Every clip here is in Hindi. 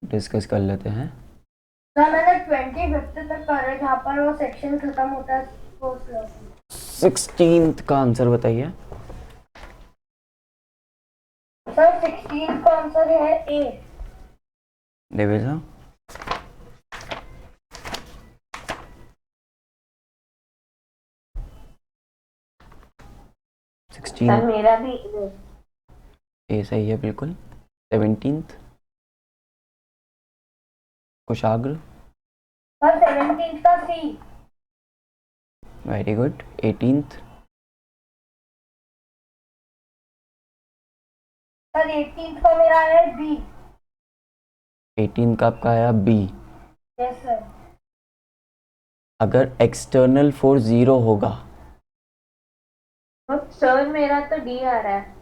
डिस्कस कर लेते हैं। सर मैंने 25th तक कर है जहाँ पर वो सेक्शन खत्म होता है वो slot। 16th का आंसर बताइए। सर 16 का आंसर है ए। देवेजा। सर मेरा भी ए सही है बिल्कुल। 17th कुशाग्र। सर 17 का सी। Very good. 18th। सर 18 का मेरा है बी। 18 का आपका आया बी। Yes sir. अगर एक्सटर्नल फोर्स 0 होगा, सर मेरा तो डी आ रहा है।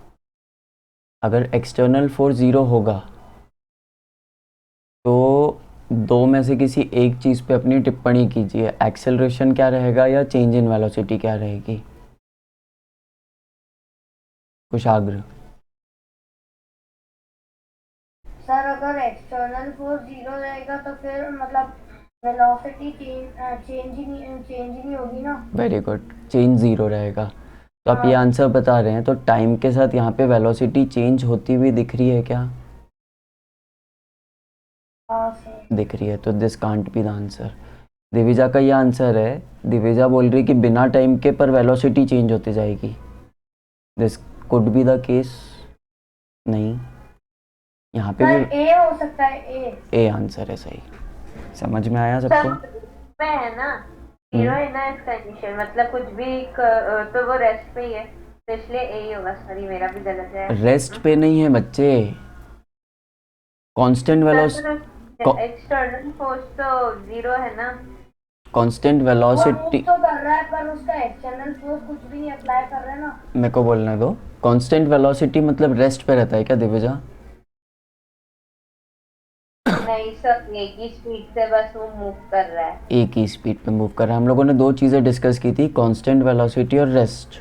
अगर एक्सटर्नल फोर्स 0 होगा तो दो में से किसी एक चीज़ पे अपनी टिप्पणी कीजिए। एक्सेलरेशन क्या रहेगा या चेंज इन वेलोसिटी क्या रहेगी? कुशाग्र। सर अगर एक्सटर्नल फोर्स 0 रहेगा तो फिर मतलब वेलोसिटी चेंज ही नहीं होगी ना। वेरी गुड, चेंज 0 रहेगा। तो आप ये हाँ। आंसर बता रहे हैं, तो टाइम के साथ यहाँ पे वेलोसिटी चेंज होती हुई दिख रही है क्या? हाँ सर। दिख रही है, तो this can't be the answer. Divija का ये आंसर है। दिविजा बोल रही कि बिना टाइम के पर वेलोसिटी चेंज होती जाएगी। This could be the case. नहीं, यहाँ पे सर भी ए हो सकता है ए आंसर है सही। समझ में आया सबको? में है ना जीरो है ना इस कंडीशन, मतलब कुछ भी तो वो रेस्ट पे ही है, तो इसलिए ए ही होगा। सॉरी मेरा भी गलत है। रेस्ट पे नहीं है बच्चे, कांस्टेंट वेलोसिटी। एक्सटर्नल फोर्स तो 0 है ना। कांस्टेंट वो वेलोसिटी मूव तो कर रहा है पर उसका एक्सटर्नल फोर्स कुछ भी नहीं अप्लाई कर रहा है ना। मेरे को बोलने दो। कांस्टेंट वेलोसिटी मतलब रेस्ट पे रहता है क्या दिविजा? नहीं सर, एक ही स्पीड से बस वो मूव कर रहा है। एक ही स्पीड पे मूव कर रहा है। हम लोगों ने दो चीज़ें डिस्कस की थी, कांस्टेंट वेलोसिटी और रेस्ट।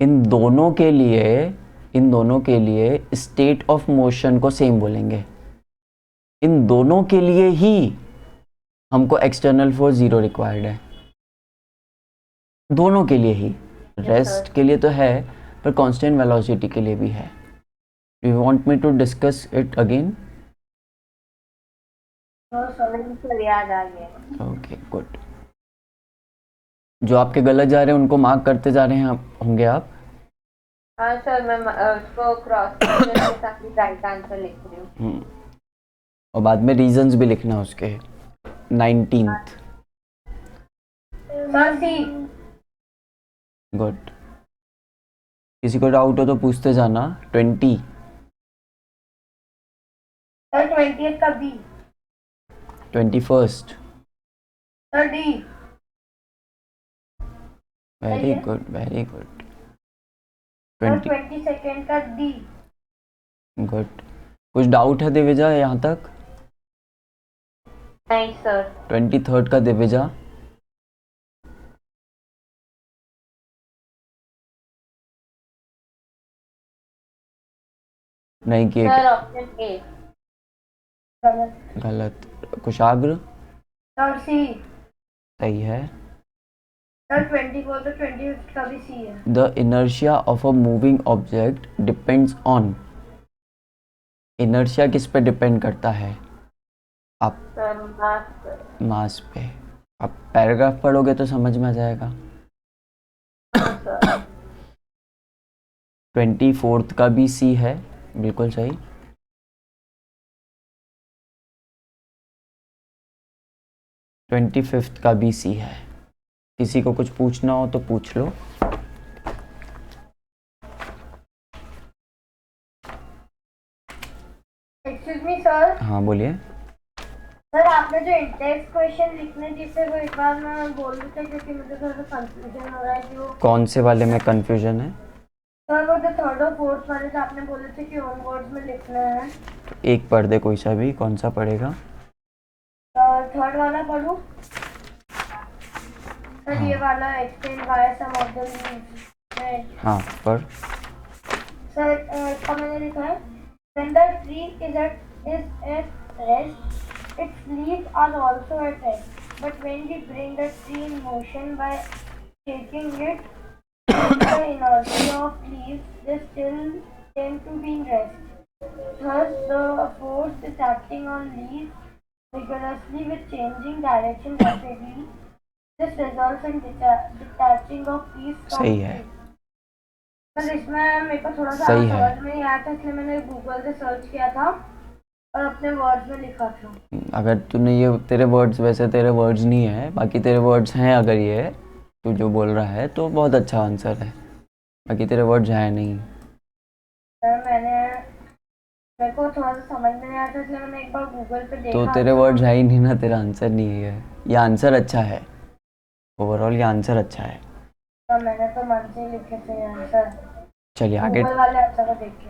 इन दोनों के लिए स्टेट ऑफ मोशन को सेम बोलेंगे। इन दोनों के लिए ही हमको एक्सटर्नल फोर्स 0 रिक्वायर्ड है, दोनों के लिए ही। रेस्ट के लिए तो है, पर कांस्टेंट वेलोसिटी के लिए भी है। You want me to discuss it again? Sir याद आ गया। Okay good. जो आपके गलत जा रहे हैं उनको मार्क करते जा रहे हैं होंगे आप। हाँ सर, मैं उसको क्रॉस के साथ राइट आंसर लिख रही हूँ। और बाद में रीजंस भी लिखना उसके। 19th। सर सी। गुड। किसी को डाउट हो तो पूछते जाना। 20। सर 20 का B. 21st। Sir D. Very good very good. Sir 20 22 का डी। गुड। कुछ डाउट है दिविजा यहाँ तक? नहीं सर। 23rd का दिविजा। नहीं किए सर क्या? Option A. गलत। कुशाग्र। सर सी। सही है। सर 24 तो 25 का भी सी है। The inertia of a moving object depends on. Inertia किस पे डिपेंड करता है? आप सर मास पे। आप पैराग्राफ पढ़ोगे तो समझ में आ जाएगा। 24th का भी सी है, बिल्कुल सही। 25th का भी सी है। किसी को कुछ पूछना हो तो पूछ लो। Excuse me sir. हाँ बोलिए। सर आपने जो इंडेक्स क्वेश्चन लिखने दिए थे वो एक बार मैं बोल रही थी क्योंकि मुझे थोड़ा सा कंफ्यूजन हो रहा है कि वो कौन से वाले में कंफ्यूजन है? सर वो जो थर्ड और फोर्थ वाले जो आपने बोले थे कि ऑन वर्ड्स में लिखना है। तो एक पढ़ दे कोई सा भी, कौन सा पढ़ेगा? थर्ड वाला पढ़ूं? सर ये वाला extend via sum of the. हाँ पढ़। सर इसका मैंने लिखा है when the tree is at is at rest, its leaves are also at rest. But when we bring the tree in motion by shaking it, due to the inertia of leaves, they still tend to be in rest. Thus, the force is acting on leaves vigorously with changing direction rapidly. This results in detaching of leaves from सही है, tree. पर इसमें मेरे को थोड़ा सा सही है। समझ में नहीं आया था, इसलिए मैंने गूगल से सर्च किया था और अपने वर्ड्स में लिखा था। अगर तूने ये तेरे वर्ड्स, वैसे तेरे वर्ड्स नहीं है, बाकी तेरे वर्ड्स हैं, अगर ये तू जो बोल रहा है तो बहुत अच्छा आंसर है, बाकी तेरे वर्ड्स हैं नहीं। सर मेरे को थोड़ा सा समझ में नहीं आया था, इसलिए मैंने एक बार गूगल पे देखा तो तेरे था। वर्ड्स है ही नहीं ना, तेरा आंसर नहीं है। ये आंसर अच्छा है, ओवरऑल ये आंसर अच्छा है। तो मैंने तो मन से ही लिखे थे आंसर, चलिए आगे गूगल वाले आंसर को देख के।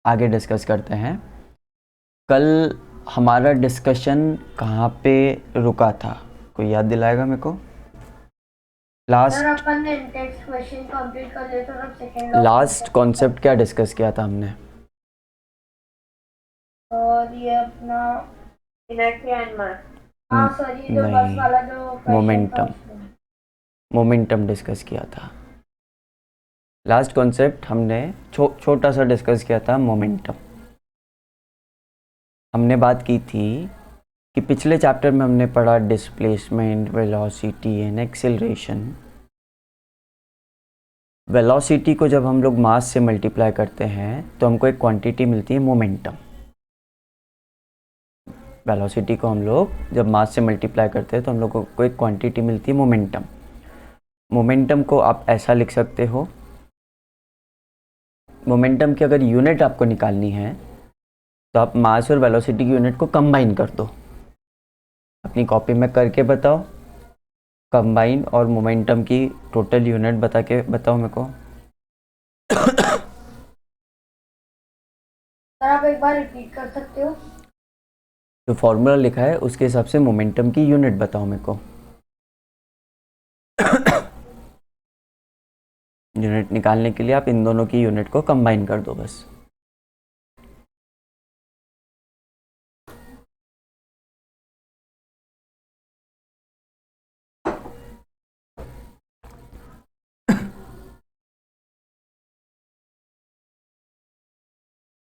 आगे डिस्कस करते हैं। कल हमारा डिस्कशन कहाँ पे रुका था, कोई याद दिलाएगा मेरे को? सर अपन ने इंटेक्स क्वेश्चन कंप्लीट कर लिया था, अब सेकंड लास्ट कॉन्सेप्ट क्या डिस्कस किया था हमने? और ये अपना inertia and mass. हाँ सर, ये जो बस वाला जो question था मोमेंटम, उसमें। मोमेंटम डिस्कस किया था। लास्ट कॉन्सेप्ट हमने छोटा सा डिस्कस किया था, मोमेंटम। हमने बात की थी कि पिछले चैप्टर में हमने पढ़ा displacement, velocity and acceleration. Velocity को जब हम लोग मास से मल्टीप्लाई करते हैं तो हमको एक क्वांटिटी मिलती है, मोमेंटम। वेलोसिटी को हम लोग जब मास से मल्टीप्लाई करते हैं तो हम लोग को एक क्वांटिटी मिलती है, मोमेंटम। मोमेंटम को आप ऐसा लिख सकते हो, मोमेंटम की अगर यूनिट आपको निकालनी है तो आप मास और वेलोसिटी की यूनिट को कंबाइन कर दो। अपनी कॉपी में करके बताओ, कंबाइन और मोमेंटम की टोटल यूनिट बताओ मेरे को। सर आप एक बार रिपीट कर सकते हो? जो फॉर्मूला लिखा है उसके हिसाब से मोमेंटम की यूनिट बताओ मेरे को। यूनिट निकालने के लिए आप इन दोनों की यूनिट को कंबाइन कर दो बस।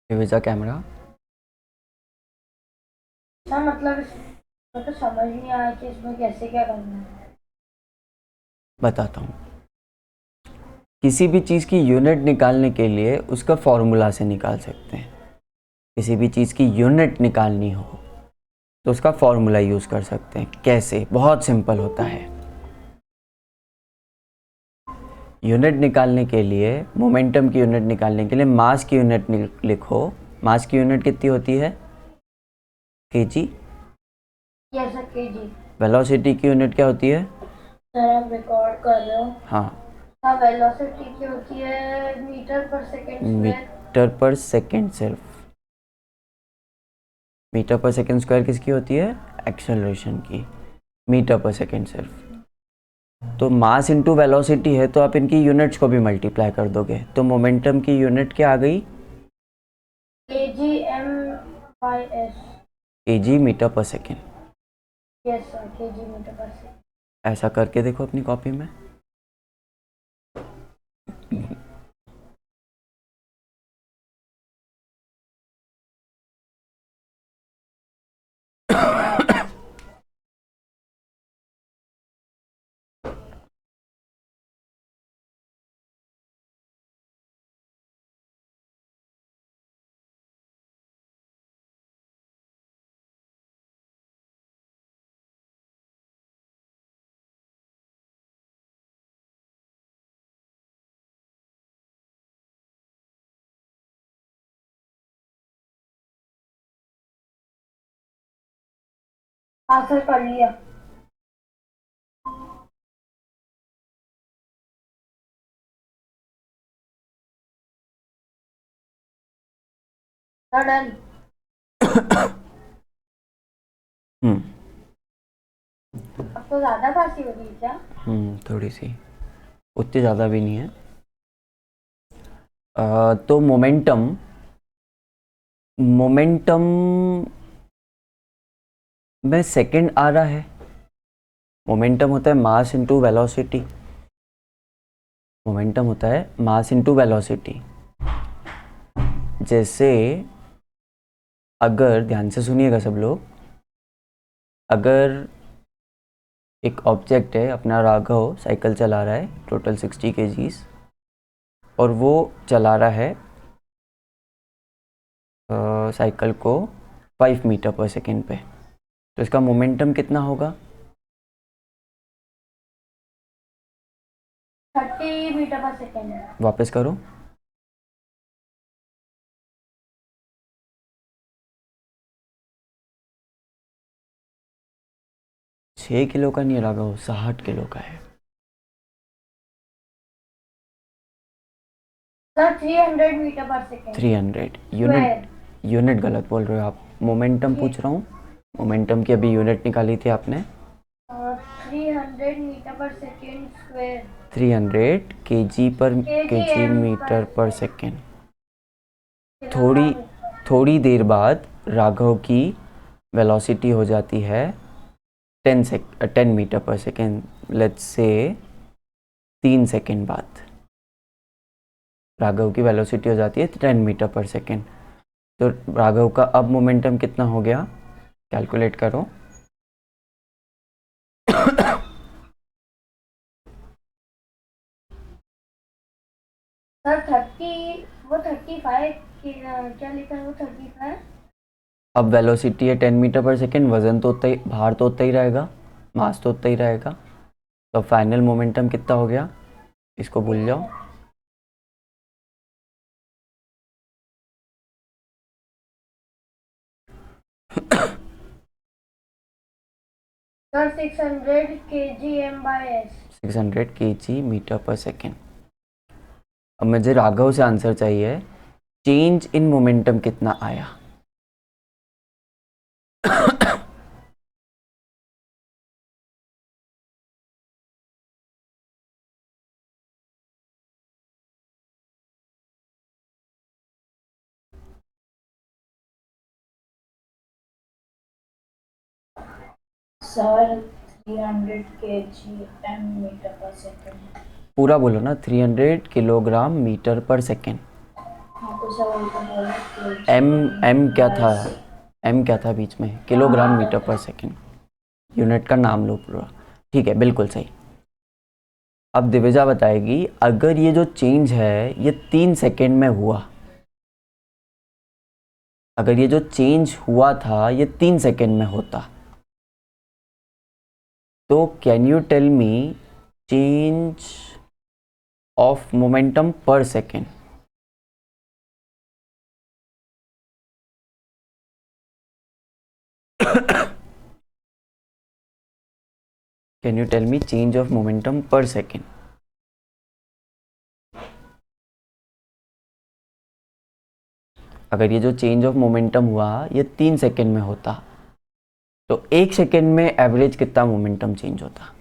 भेजा कैमरा। सर मतलब इसमें तो समझ नहीं आया कि इसमें कैसे क्या करना है। बताता हूँ। किसी भी चीज़ की यूनिट निकालने के लिए उसका फॉर्मूला से निकाल सकते हैं। किसी भी चीज़ की यूनिट निकालनी हो तो उसका फॉर्मूला यूज़ कर सकते हैं। कैसे? बहुत सिंपल होता है। यूनिट निकालने के लिए, मोमेंटम की यूनिट निकालने के लिए मास की यूनिट लिखो। मास की यूनिट कितनी होती है? KG. Yes sir, KG. Velocity की यूनिट क्या होती है? सर आप रिकॉर्ड कर रहे हो? हाँ, हाँ, वेलोसिटी की होती है metre per second square. Metre per second सिर्फ। मीटर पर सेकंड स्क्वायर किसकी होती है? एक्सेलरेशन की। मीटर पर सेकंड सिर्फ। तो मास इंटू वेलोसिटी है तो आप इनकी यूनिट्स को भी मल्टीप्लाई कर दोगे तो मोमेंटम की यूनिट क्या आ गई? kgm/s। KG metre per second. Yes sir, KG metre per second. ऐसा करके देखो अपनी कॉपी में। हाँ सर, कर लिया। Sir done. अब तो ज़्यादा खांसी हो रही है क्या? थोड़ी सी, उतनी ज़्यादा भी नहीं है। तो मोमेंटम मोमेंटम में सेकंड आ रहा है। मोमेंटम होता है मास इनटू वेलोसिटी। मोमेंटम होता है मास इनटू वेलोसिटी। जैसे अगर ध्यान से सुनिएगा सब लोग, अगर एक ऑब्जेक्ट है, अपना राघव साइकिल चला रहा है टोटल 60 kgs, और वो चला रहा है साइकिल को 5 मीटर पर सेकेंड पे, तो इसका मोमेंटम कितना होगा? 30 मीटर पर सेकेंड। वापस करो। छः किलो का नहीं राघव, 60 किलो का है। सर 300 मीटर पर सेकेंड। 300 यूनिट। यूनिट गलत बोल रहे हो आप, मोमेंटम पूछ रहा हूँ। मोमेंटम की अभी यूनिट निकाली थी आपने। 300 मीटर पर सेकेंड स्क्वायर। 300 केजी मीटर पर सेकेंड। थोड़ी देर बाद राघव की वेलोसिटी हो जाती है 10 मीटर पर सेकेंड। लेट्स से 3 सेकेंड बाद राघव की वेलोसिटी हो जाती है 10 मीटर पर सेकेंड। तो राघव का अब मोमेंटम कितना हो गया? कैलकुलेट करो। सर 30, वो 35 क्या लिखा है वो 35? अब वेलोसिटी है 10 मीटर पर सेकेंड, वजन तो उतना ही, भार तो उतना ही रहेगा, मास तो उतना ही रहेगा। तो फाइनल मोमेंटम कितना हो गया? इसको भूल जाओ। Sir 600 kgm/s। 600 केजी मीटर पर सेकेंड। अब मुझे राघव से आंसर चाहिए, चेंज इन मोमेंटम कितना आया? सर 300 kgm मीटर पर सेकेंड। पूरा बोलो ना, 300 किलोग्राम मीटर पर सेकेंड। हाँ तो सर वही तो बोला एम क्या था? एम क्या था बीच में? किलोग्राम मीटर पर सेकेंड। यूनिट का नाम लो पूरा। ठीक है, बिल्कुल सही। अब दिविजा बताएगी, अगर ये जो चेंज है ये 3 सेकेंड में हुआ, अगर ये जो चेंज हुआ था ये 3 सेकेंड में होता, तो can you tell me change of momentum per second? Can you tell me change of momentum per second? अगर ये जो चेंज ऑफ मोमेंटम हुआ ये 3 सेकेंड में होता, तो 1 सेकेंड में एवरेज कितना मोमेंटम चेंज होता?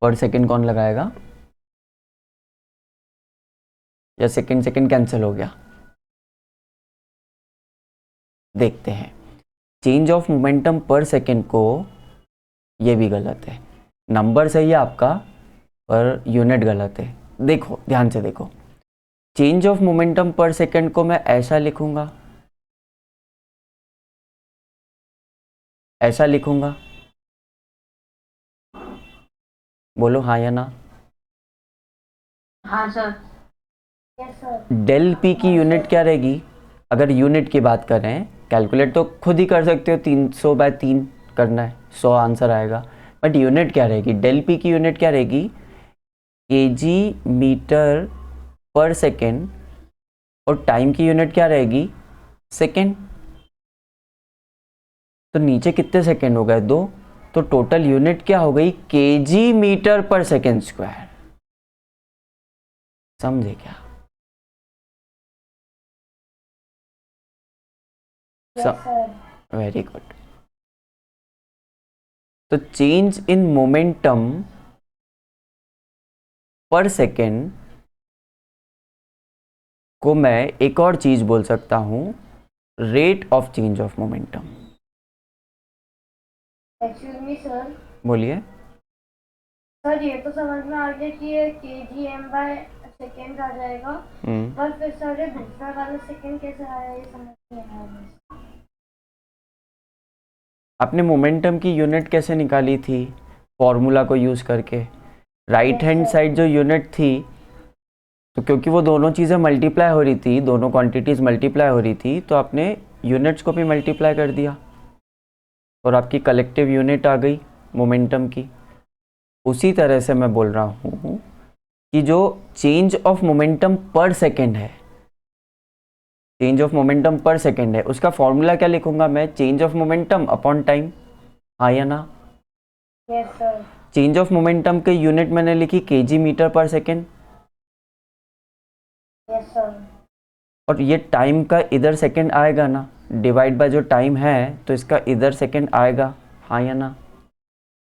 पर सेकेंड कौन लगाएगा? या सेकेंड सेकेंड कैंसिल हो गया? देखते हैं। Change of momentum per second को, ये भी गलत है, नंबर सही है आपका पर यूनिट गलत है। देखो ध्यान से देखो, change of momentum per second को मैं ऐसा लिखूंगा, ऐसा लिखूंगा, बोलो हाँ या ना। हाँ sir. Yes sir. Del P की यूनिट क्या रहेगी? अगर यूनिट की बात करें, कैलकुलेट तो खुद ही कर सकते हो, 300/3 करना है, 100 आंसर आएगा। बट यूनिट क्या रहेगी? डेल पी की यूनिट क्या रहेगी? केजी मीटर पर सेकेंड, और टाइम की यूनिट क्या रहेगी? सेकेंड। तो नीचे कितने सेकेंड हो गए? 2। तो टोटल यूनिट क्या हो गई? केजी मीटर पर सेकेंड स्क्वायर। समझे क्या? Yes sir. Very good. तो change in momentum per second को मैं एक और चीज बोल सकता हूं, rate of change of momentum. Excuse me sir. बोलिए। सर ये तो समझ में आ गया कि ये kgm/सेकेंड आ जाएगा, पर फिर सर ये दूसरा वाला सेकेंड कैसे आया ये समझ नहीं आया मुझे। आपने मोमेंटम की यूनिट कैसे निकाली थी? फॉर्मूला को यूज करके। राइट हैंड साइड जो यूनिट थी, तो क्योंकि वो दोनों चीज़ें मल्टीप्लाई हो रही थी, दोनों क्वांटिटीज मल्टीप्लाई हो रही थी, तो आपने यूनिट्स को भी मल्टीप्लाई कर दिया और आपकी कलेक्टिव यूनिट आ गई मोमेंटम की। उसी तरह से मैं बोल रहा हूँ कि जो change of momentum per second है, change of momentum per second है, उसका फॉर्मूला क्या लिखूंगा मैं? Change of momentum upon time. हाँ या ना? Yes sir. Change of momentum की यूनिट मैंने लिखी केजी मीटर पर सेकेंड, यस सर। और ये टाइम का इधर सेकेंड आएगा ना, डिवाइड बाय जो टाइम है, तो इसका इधर सेकेंड आएगा। हाँ या ना?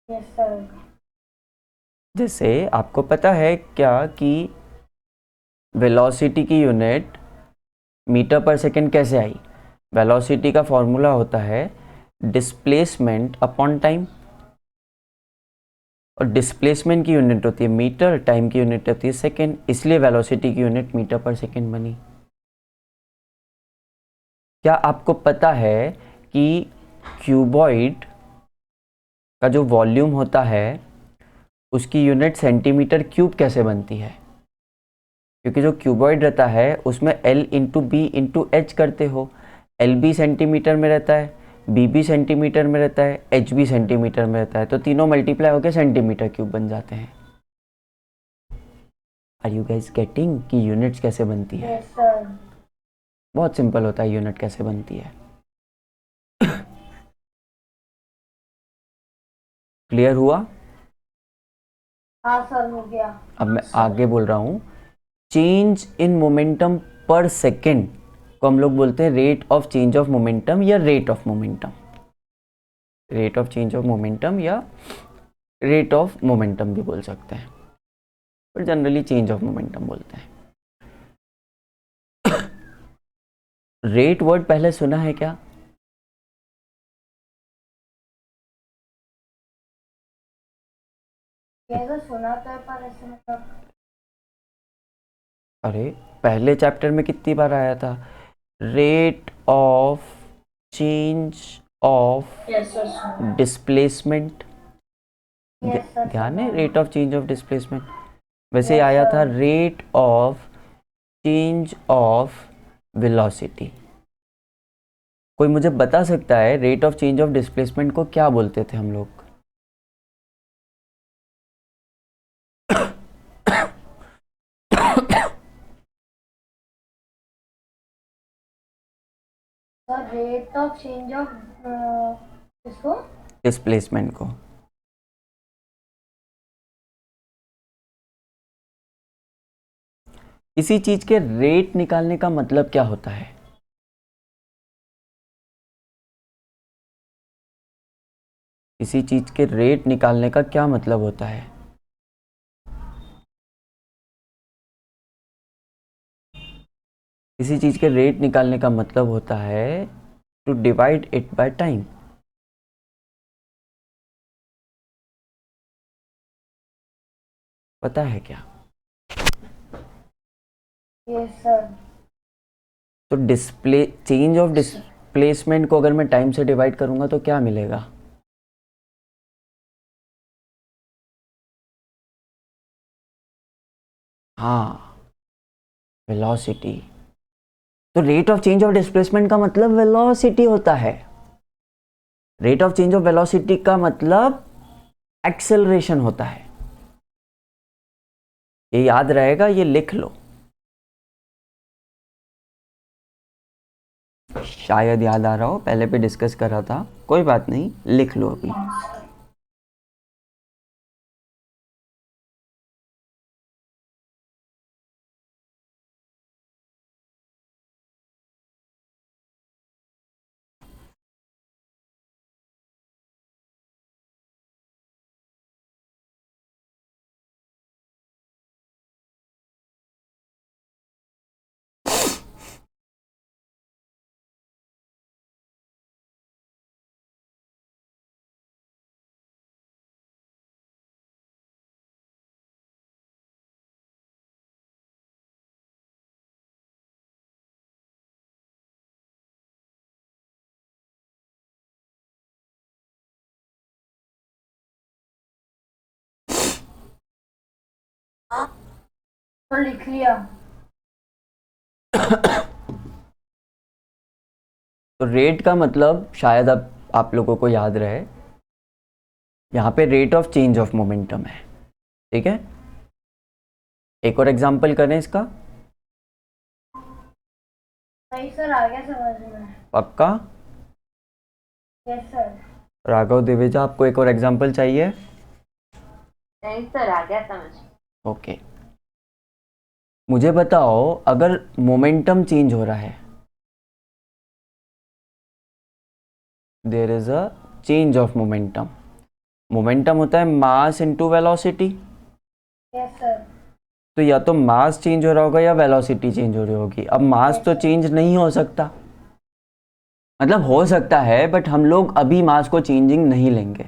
Yes sir. जैसे आपको पता है क्या कि वेलोसिटी की यूनिट मीटर पर सेकेंड कैसे आई? वेलोसिटी का फॉर्मूला होता है डिस्प्लेसमेंट अपॉन टाइम, और डिस्प्लेसमेंट की यूनिट होती है मीटर, टाइम की यूनिट होती है सेकेंड, इसलिए वेलोसिटी की यूनिट मीटर पर सेकेंड बनी। क्या आपको पता है कि क्यूबॉइड का जो वॉल्यूम होता है उसकी यूनिट सेंटीमीटर क्यूब कैसे बनती है? क्योंकि जो क्यूबॉइड रहता है उसमें L into B into H करते हो। एल बी सेंटीमीटर में रहता है, बी बी सेंटीमीटर में रहता है, एच बी सेंटीमीटर में रहता है, तो तीनों मल्टीप्लाई होकर सेंटीमीटर क्यूब बन जाते हैं। आर यू गाइस गेटिंग कि यूनिट्स कैसे बनती है? Yes sir. बहुत सिंपल होता है यूनिट कैसे बनती है। क्लियर हुआ? हाँ सर हो गया। अब मैं आगे बोल रहा हूँ, change in momentum per second को हम लोग बोलते हैं rate of change of momentum या rate of momentum. Rate of change of momentum या रेट ऑफ मोमेंटम भी बोल सकते हैं, पर जनरली चेंज ऑफ मोमेंटम बोलते हैं। रेट वर्ड पहले सुना है क्या? कैसे सुना तो है पर ऐसे मतलब। अरे पहले चैप्टर में कितनी बार आया था, rate of change of yes sir. Displacement. Yes sir. ध्यान है, rate of change of displacement. वैसे Yes, आया था sir. Rate of change of velocity. कोई मुझे बता सकता है rate of change of displacement को क्या बोलते थे हम लोग? Sir rate of change of इसको। डिस्प्लेसमेंट को। किसी चीज के रेट निकालने का मतलब क्या होता है? किसी चीज के रेट निकालने का क्या मतलब होता है? किसी चीज के रेट निकालने का मतलब होता है to divide it by time. पता है क्या? Yes sir. तो डिस्प्ले चेंज ऑफ डिस्प्लेसमेंट को अगर मैं टाइम से डिवाइड करूंगा तो क्या मिलेगा? हाँ, वेलोसिटी। तो rate of change of displacement का मतलब वेलोसिटी होता है। Rate of change of velocity का मतलब एक्सेलरेशन होता है। ये याद रहेगा, ये लिख लो। शायद याद आ रहा हो, पहले भी डिस्कस करा था, कोई बात नहीं, लिख लो अभी। तो लिख लिया। तो रेट का मतलब शायद अब आप लोगों को याद रहे, यहाँ पे rate of change of momentum है, ठीक है। एक और एग्जांपल करें इसका, नहीं सर, आ गया समझ में। पक्का? Yes sir. राघव दिवेजा, आपको एक और एग्जांपल चाहिए? नहीं सर, आ गया समझ। ओके, मुझे बताओ अगर मोमेंटम चेंज हो रहा है, there is a change of momentum. Momentum होता है mass into velocity, yes sir. तो या तो मास चेंज हो रहा होगा या वेलोसिटी चेंज हो रही होगी। अब मास तो चेंज नहीं हो सकता, मतलब हो सकता है बट हम लोग अभी मास को चेंजिंग नहीं लेंगे।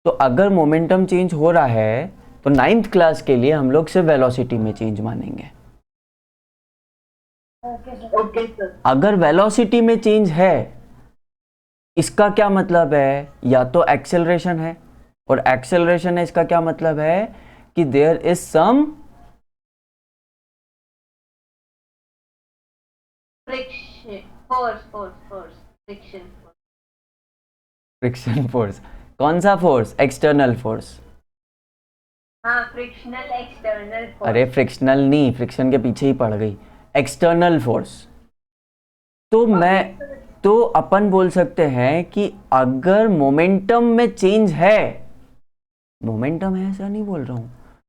तो अगर मोमेंटम चेंज हो रहा है तो 9th क्लास के लिए हम लोग सिर्फ वेलोसिटी में चेंज मानेंगे। Okay sir. Okay sir. अगर वेलोसिटी में चेंज है, इसका क्या मतलब है, या तो एक्सेलरेशन है, और एक्सेलरेशन है इसका क्या मतलब है कि there is some friction force force force friction. Friction force. कौन सा फोर्स? External force. हाँ, फ्रिक्शनल एक्सटर्नल फोर्स। अरे फ्रिक्शनल नहीं, फ्रिक्शन के पीछे ही पड़ गई, एक्सटर्नल फोर्स। तो अपन बोल सकते हैं कि अगर मोमेंटम में चेंज है, मोमेंटम है ऐसा नहीं बोल रहा हूं,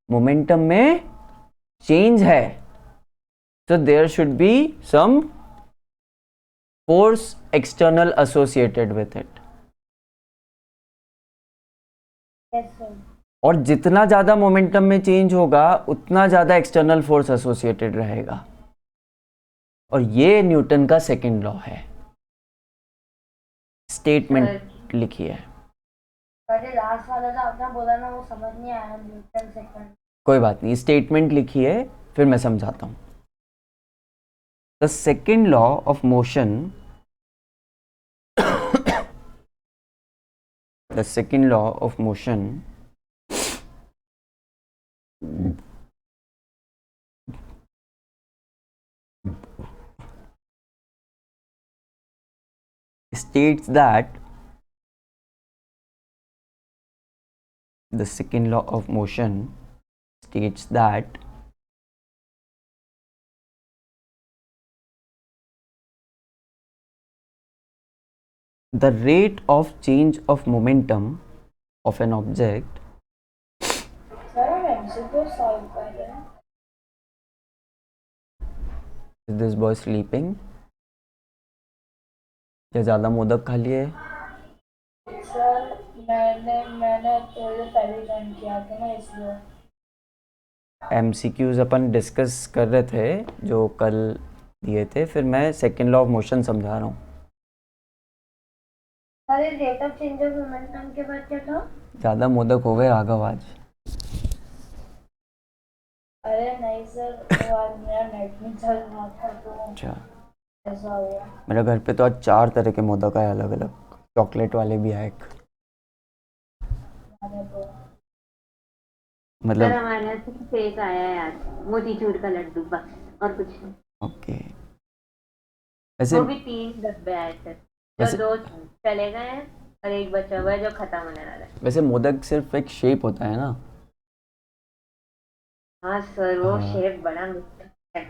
मोमेंटम में चेंज है, तो there should be some force external associated with it. Yes sir. और जितना ज्यादा मोमेंटम में चेंज होगा उतना ज्यादा एक्सटर्नल फोर्स एसोसिएटेड रहेगा, और ये न्यूटन का सेकंड लॉ है। स्टेटमेंट लिखी है। अरे लास्ट वाला जो आपने बोला ना, वो समझ नहीं आया। Newton second. कोई बात नहीं, स्टेटमेंट लिखी है, फिर मैं समझाता हूं। The second law of motion, the second law of motion states that the second law of motion states that the rate of change of momentum of an object, sir हम एमसीक्यू सॉल्व कर रहे हैं। is this boy sleeping? या ज़्यादा मोदक खा लिए? सर मैंने थोड़ी पहले ज्वाइन किया था ना, इसलिए। MCQs अपन डिस्कस कर रहे थे जो कल दिए थे, फिर मैं सेकेंड लॉ ऑफ मोशन समझा रहा हूँ। सर ये rate of change of momentum के बाद क्या था? ज़्यादा मोदक हो गए राघव आज। अरे नहीं सर, वो आज मेरा नेट नहीं चल रहा था तो अच्छा, ऐसा हो गया। मेरे घर पे तो आज 4 तरह के मोदक आए, अलग अलग, चॉकलेट वाले भी आए। अरे तो सर मतलब हमारे यहाँ सिर्फ एक आया है आज, मोतीचूर का लड्डू, बस और कुछ नहीं। ओके, वैसे वो भी 3 डब्बे आए थे, वैसे- जो 2 चले गए हैं और एक बचा हुआ है जो खत्म होने वाला है। वैसे मोदक सिर्फ एक शेप होता है ना। हाँ सर, वो हाँ। शेप बड़ा मिलता है।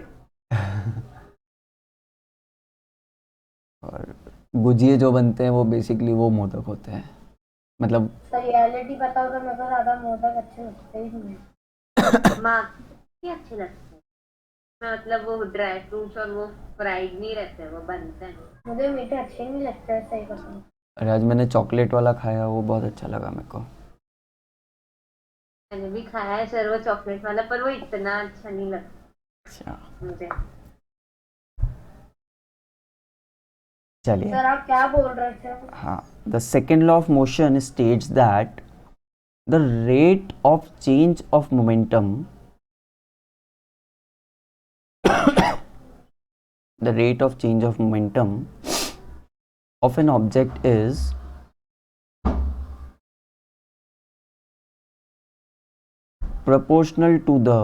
और गुजिये जो बनते हैं वो बेसिकली वो मोदक होते हैं, मतलब सर रियलिटी बताओ तो मेरे को ज़्यादा मोदक अच्छे लगते ही नहीं। माँ की अच्छे लगते हैं, मतलब वो ड्राई फ्रूट्स और वो फ्राइड नहीं रहते, वो बनते हैं। मुझे मीठे अच्छे नहीं लगते, सही कसम। अरे आज मैंने चॉकलेट वाला खाया, वो बहुत अच्छा लगा मेरे को। मैंने भी खाया है सर वो चॉकलेट वाला, पर वो इतना अच्छा नहीं लगता अच्छा मुझे। चलिए, सर आप क्या बोल रहे थे? हाँ, the second law of motion states that the rate of change of momentum, the rate of change of momentum of an object is proportional to the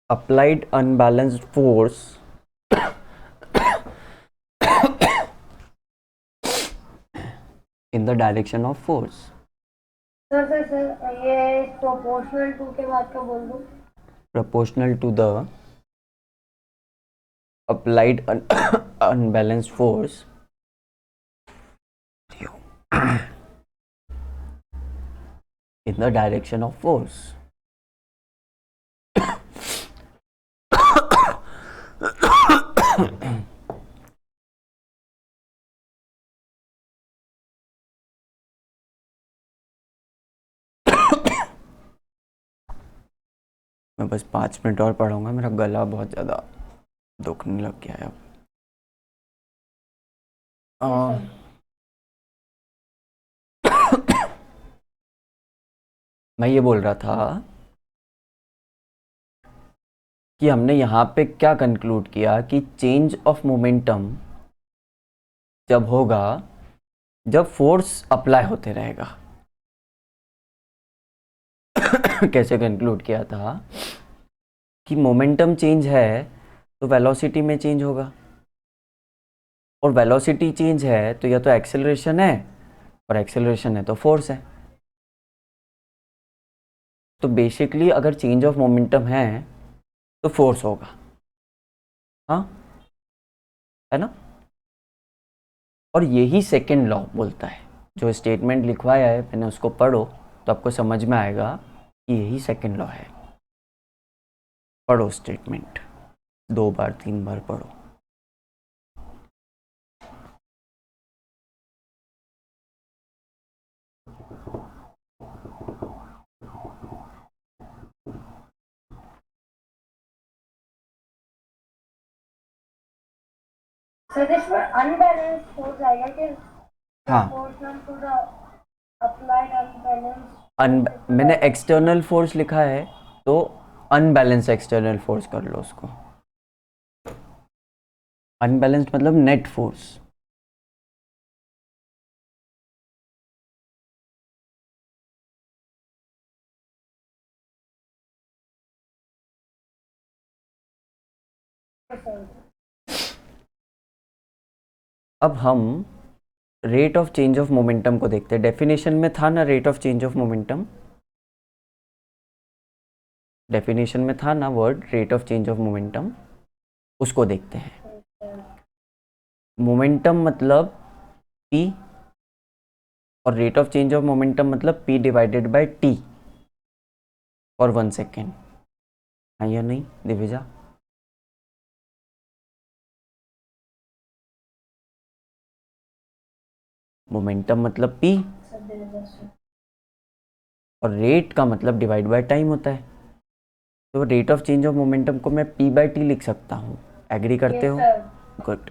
applied unbalanced force in the direction of force. Sir ये प्रोपोर्शनल टू के बाद का बोल दो. Proportional to the applied unbalanced force in the direction of force. मैं बस 5 मिनट और पढ़ूंगा, मेरा गला बहुत ज़्यादा दुखने लग गया है अब. मैं ये बोल रहा था कि हमने यहाँ पे क्या कंक्लूड किया कि चेंज ऑफ मोमेंटम जब होगा जब फोर्स अप्लाई होते रहेगा. कैसे कंक्लूड किया था कि मोमेंटम चेंज है तो वेलोसिटी में चेंज होगा, और वेलोसिटी चेंज है तो या तो एक्सेलरेशन है, और एक्सेलरेशन है तो फोर्स है. तो बेसिकली अगर चेंज ऑफ मोमेंटम है तो फोर्स होगा. हाँ, है ना. और यही सेकेंड लॉ बोलता है. जो स्टेटमेंट लिखवाया है मैंने उसको पढ़ो तो आपको समझ में आएगा कि यही सेकेंड लॉ है. पढ़ो स्टेटमेंट 2 बार 3 बार पढ़ो. So this was unbalanced force आएगा कि हाँ, proportional to the applied unbalanced. मैंने एक्सटर्नल फोर्स लिखा है तो अनबैलेंस एक्सटर्नल फोर्स कर लो उसको. अनबैलेंस मतलब नेट फोर्स. अब हम rate of change of momentum को देखते हैं. डेफिनेशन में था ना rate of change of momentum. Definition में था ना word rate of change of momentum. उसको देखते हैं. मोमेंटम मतलब p और rate of change of momentum मतलब p divided by t for 1 second. हाँ या नहीं दिविजा? मोमेंटम मतलब p और रेट का मतलब डिवाइड बाय टाइम होता है. तो rate of change of momentum को मैं p बाय टी लिख सकता हूँ. एग्री करते हो? गुड.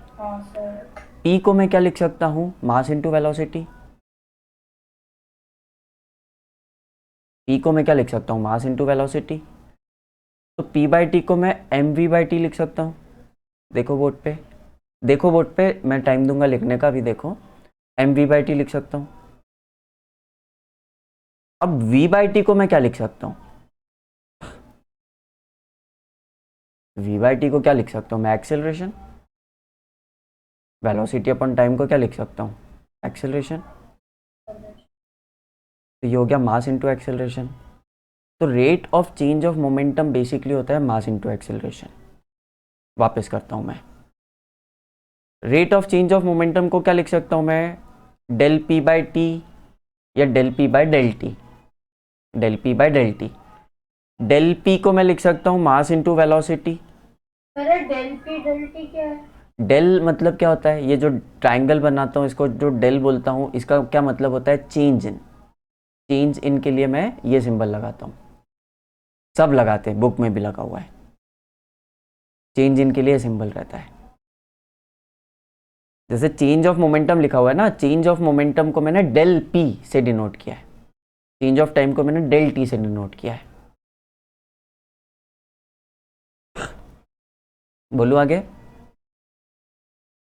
p को मैं क्या लिख सकता हूँ? Mass into velocity. p को मैं क्या लिख सकता हूँ? Mass into velocity. तो p बाय टी को मैं mv बाय टी लिख सकता हूँ. देखो बोर्ड पे, देखो बोर्ड पे, मैं टाइम दूंगा लिखने का भी. देखो mv बाय टी लिख सकता हूँ. अब v बाय टी को मैं क्या लिख सकता हूँ? v बाय टी को क्या लिख सकता हूँ मैं? एक्सेलरेशन. वेलोसिटी अपॉन टाइम को क्या लिख सकता हूँ? एक्सेलरेशन. तो ये हो गया मास इनटू एक्सेलरेशन. तो rate of change of momentum basically होता है मास इनटू एक्सेलरेशन. वापस करता हूँ मैं. Rate of change of momentum को क्या लिख सकता हूँ मैं? डेल पी बाय टी या del p by del T. Del p by del T. Del p को मैं लिख सकता हूँ मास इनटू वेलोसिटी. अरे डेल पी क्या है? डेल मतलब क्या होता है? ये जो ट्रायंगल बनाता हूँ इसको जो डेल बोलता हूँ, इसका क्या मतलब होता है? Change in. चेंज इन के लिए मैं ये सिंबल लगाता हूँ. सब लगाते हैं, बुक में भी लगा हुआ है. चेंज इन के लिए सिंबल रहता है. जैसे चेंज ऑफ मोमेंटम लिखा हुआ है ना, चेंज ऑफ मोमेंटम को मैंने डेल पी से डिनोट किया है. चेंज ऑफ टाइम को मैंने डेल टी से डिनोट किया है. बोलूँ आगे?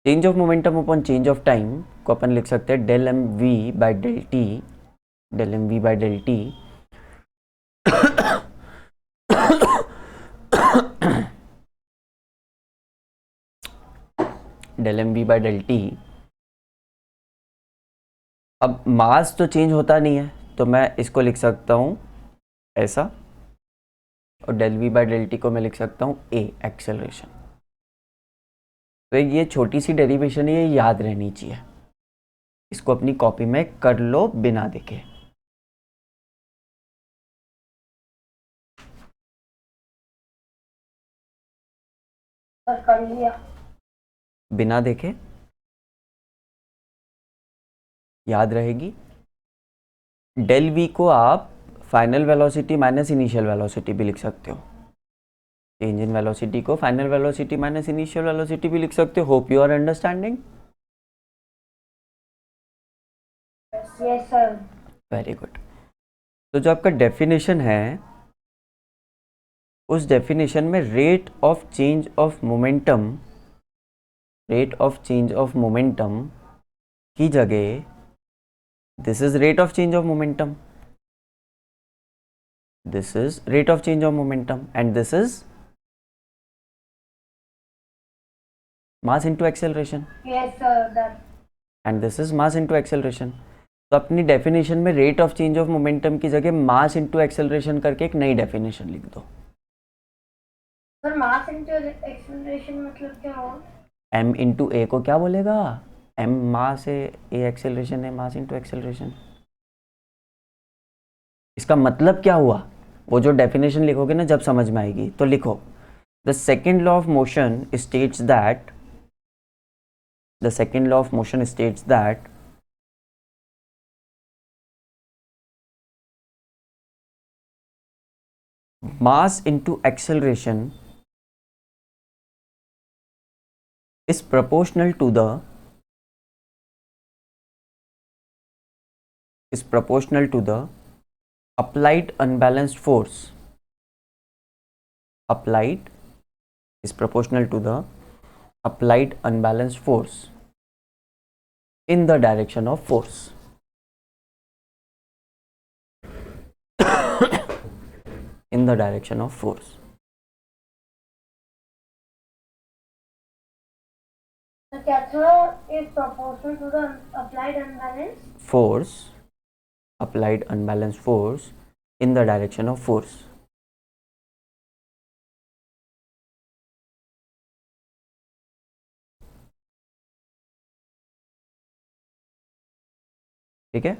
Change of momentum upon change of time को अपन लिख सकते हैं del M V by del T. Del M V by del T del M V by del T. अब मास तो चेंज होता नहीं है, तो मैं इसको लिख सकता हूँ ऐसा, और del V by del T को मैं लिख सकता हूँ ए एक्सेलरेशन। तो ये छोटी सी डेरिवेशन है, ये याद रहनी चाहिए। इसको अपनी कॉपी में कर लो बिना देखे। सर कर लिया। बिना देखे याद रहेगी। डेल वी को आप final velocity minus initial velocity भी लिख सकते हो। चेंज इन वेलोसिटी को final velocity minus initial velocity भी लिख सकते हो। Hope you are understanding. Yes sir. Very good. तो जो आपका डेफिनेशन है, उस डेफिनेशन में rate of change of momentum की जगह this is rate of change of momentum, this is rate of change of momentum, and this is mass into acceleration, yes sir done. and this is mass into acceleration. तो अपनी डेफिनेशन में rate of change of momentum की जगह मास इंटू एक्सेलरेशन करके एक नई डेफिनेशन लिख दो। सर मास इनटू एक्सेलरेशन मतलब क्या हुआ? m इंटू ए को क्या बोलेगा? m मास है, a एक्सेलरेशन है, मास इंटू एक्सेलरेशन। इसका मतलब क्या हुआ? वो जो डेफिनेशन लिखोगे ना, जब समझ में आएगी, तो लिखो the second law of motion states that mass into acceleration is proportional to the applied unbalanced force. Applied is proportional to the applied unbalanced force in the direction of force. In the direction of force. तो क्या था? Is proportional to the applied unbalance Force, applied unbalanced force in the direction of force. ठीक है?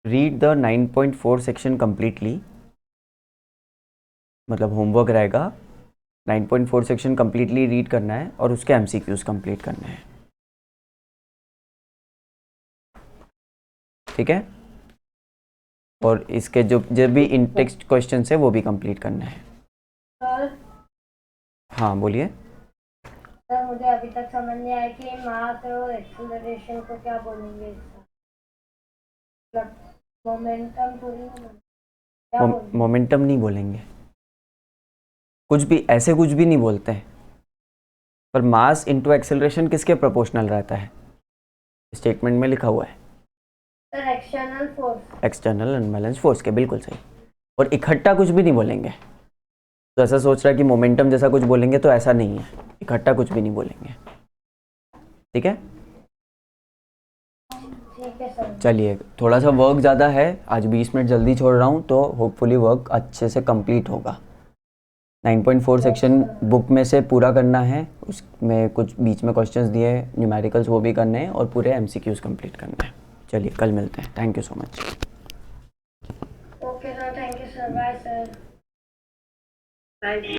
रीड द 9.4 सेक्शन कंप्लीटली, मतलब होमवर्क रहेगा 9.4 सेक्शन कंप्लीटली रीड करना है और उसके एमसीक्यूज कंप्लीट करने हैं। ठीक है? और इसके जो भी इन टेक्स्ट क्वेश्चन है वो भी कंप्लीट करना है। सर। हाँ बोलिए। सर मुझे अभी तक समझ नहीं आया कि मास और एक्सेलरेशन को क्या बोलेंगे इसका, मतलब मोमेंटम थोड़ी ना क्या बोलेंगे? मोमेंटम नहीं बोलेंगे, कुछ भी ऐसे कुछ भी नहीं बोलते हैं। पर मास इनटू एक्सेलरेशन किसके प्रोपोर्शनल रहता है? स्टेटमेंट में लिखा हुआ है sir external force. External unbalance force के, बिल्कुल सही। और इकट्ठा कुछ भी नहीं बोलेंगे। तो ऐसा सोच रहा है कि मोमेंटम जैसा कुछ बोलेंगे, तो ऐसा नहीं है, इकट्ठा कुछ भी नहीं बोलेंगे। ठीक है? ठीक है सर। चलिए, थोड़ा सा वर्क ज़्यादा है आज, 20 मिनट जल्दी छोड़ रहा हूँ, तो होपफुली वर्क अच्छे से कंप्लीट होगा। 9.4 सेक्शन बुक में से पूरा करना है, उसमें कुछ बीच में क्वेश्चंस दिए हैं, न्यूमेरिकल्स वो भी करने हैं, और पूरे एमसीक्यूज कंप्लीट करने हैं। चलिए कल मिलते हैं। Thank you so much. Okay sir, thank you sir, bye sir. Bye.